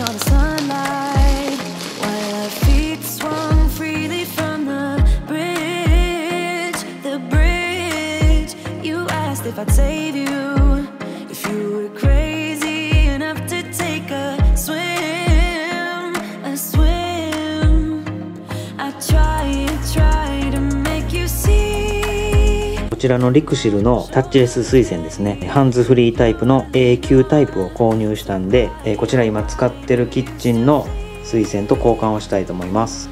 on the sunlight while our feet swung freely from the bridge. The bridge. You asked if I'd save you, if you were crazy enough to take a swim, a swim. I try to make you see. こちらのリクシルのタッチレス水栓ですね。ハンズフリータイプの A9 タイプを購入したんで、こちら今使ってるキッチンの水栓と交換をしたいと思います。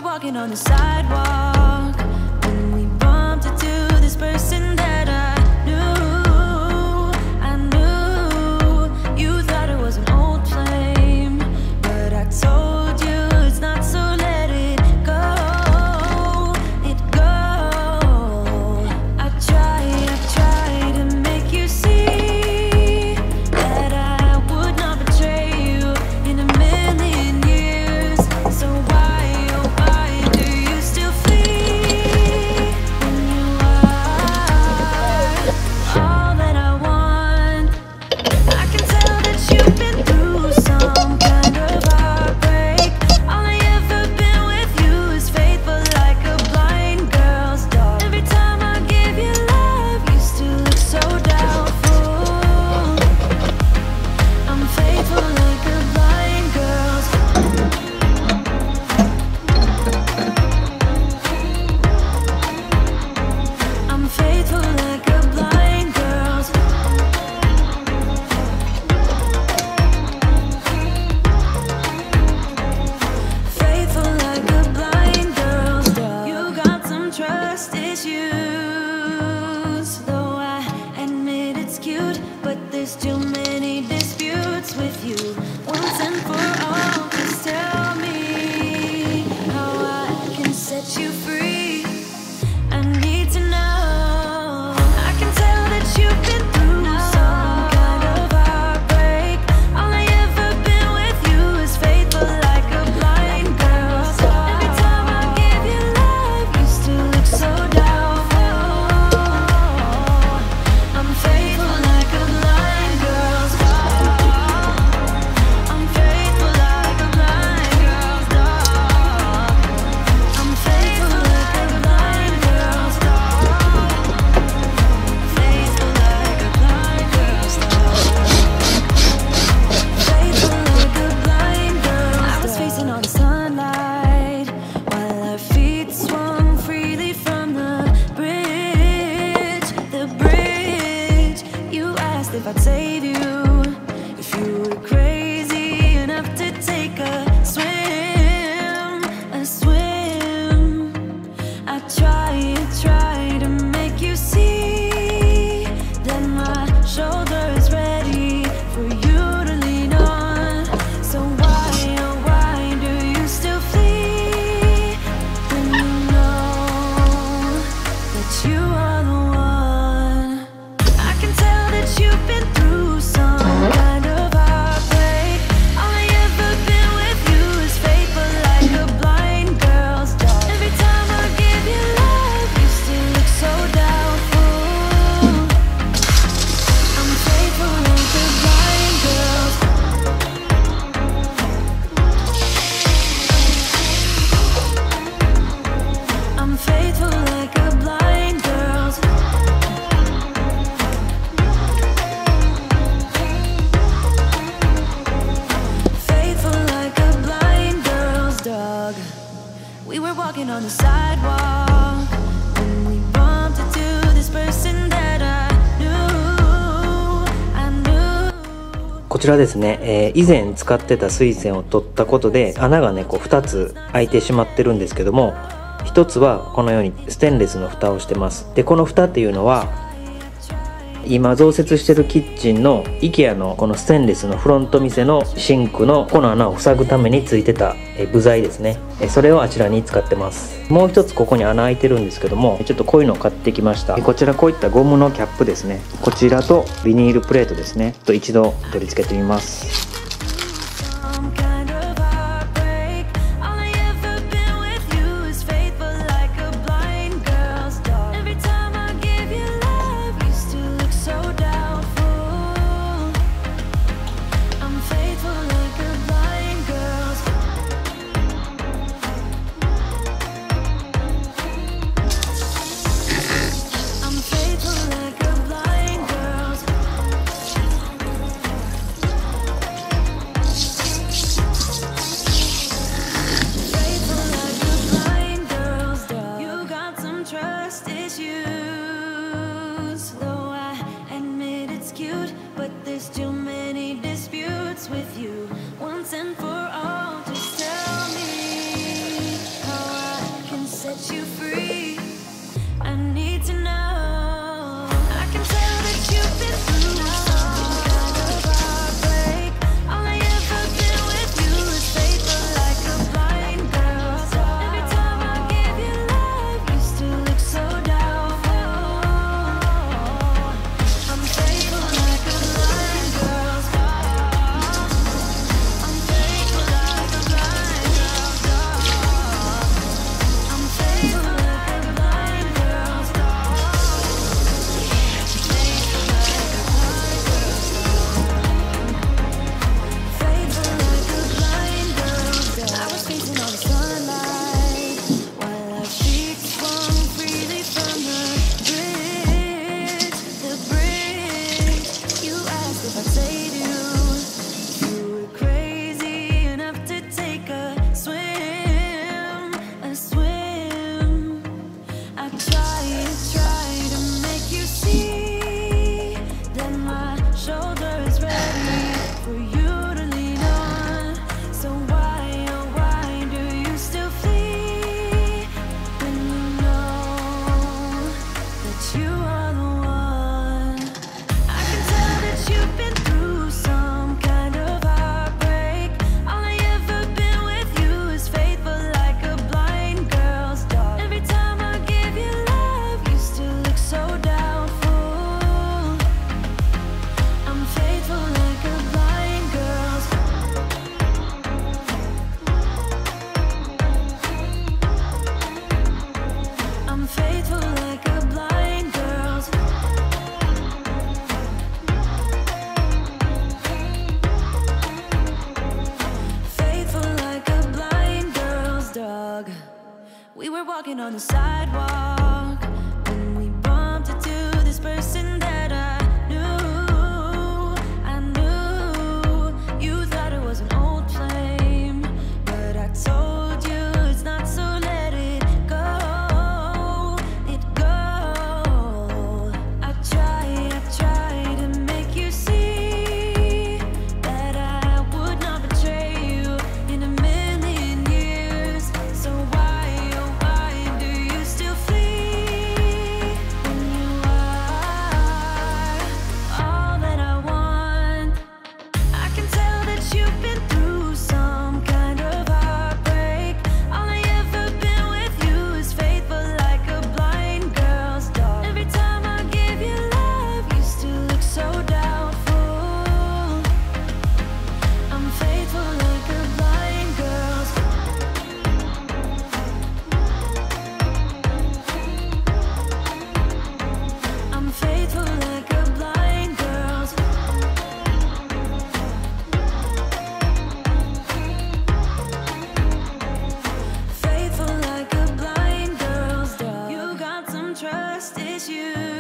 Walking on the sidewalk when we bumped into this person that I knew you thought it was an old flame, but I told you it's not, so let it go. I try to make you see that I would not betray you in a million years. So why do you still flee when you are all that I want? I can tell that you've been through some kind of heartbreak. All I ever been with you is faithful like a blind girl's dog. Every time I give you love, you still look so doubtful. I'm faithful like a blind girl's dog. I'm faithful like a blind girl's faithful like a blind girl's dog. You got some trust issues, though I admit it's cute, but there's too many disputes with you. Once and for all, just tell me how I can set you free. I need to know. I can tell that you've been through some kind of heartbreak. All I ever been with you is faithful like a blind girl. Every time I give you love, you still look so doubtful. I'm faithful like a blind girl's dog. I'm faithful like a blind girl's dog. I'm faithful like a blind girl's dog. Faithful like a blind girl's dog. Faithful like a blind girl's dog. I was facing all the sunlight while our feet swung freely from the bridge. The bridge. You asked if I'd save you, if you were crazy enough to take a swim, a swim. I try to make you see that my shoulder is ready for you to lean on. So why do you still flee when you know that you are the one? I can tell that you've been through some kind of heartbreak. All I ever been with you is faithful like a blind girl's dog. Every time I give you love, you still look so doubtful. I'm faithful like a blind girl's I'm faithful like a blind girl. ちらですね、以前使ってた水栓を取ったことで穴がねこう2つ開いてしまってるんですけども、1つはこのようにステンレスの蓋をしてます。でこの蓋っていうのは今増設してるキッチンの IKEA のこのステンレスのフロント店のシンクのこの穴を塞ぐためについてた部材ですね。それをあちらに使ってます。もう一つここに穴開いてるんですけども、ちょっとこういうのを買ってきました。こちらこういったゴムのキャップですね。こちらとビニールプレートですねと一度取り付けてみます。Walking on the sidewalk when we bumped into this person that I knew you thought it was an old flame, but I told you it's not, so let it go, I try to make you see that I would not betray you in a million years. So why do you still flee when you are all that I want? I can tell that you've been through some kind of heartbreak. All I ever been with you is faithful like a blind girl's dog. Every time I give you love, you still look so doubtful. I'm faithful like a blind girl's I'm faithful like a blind girl's faithful like a blind girl's dog. You got some trust issues.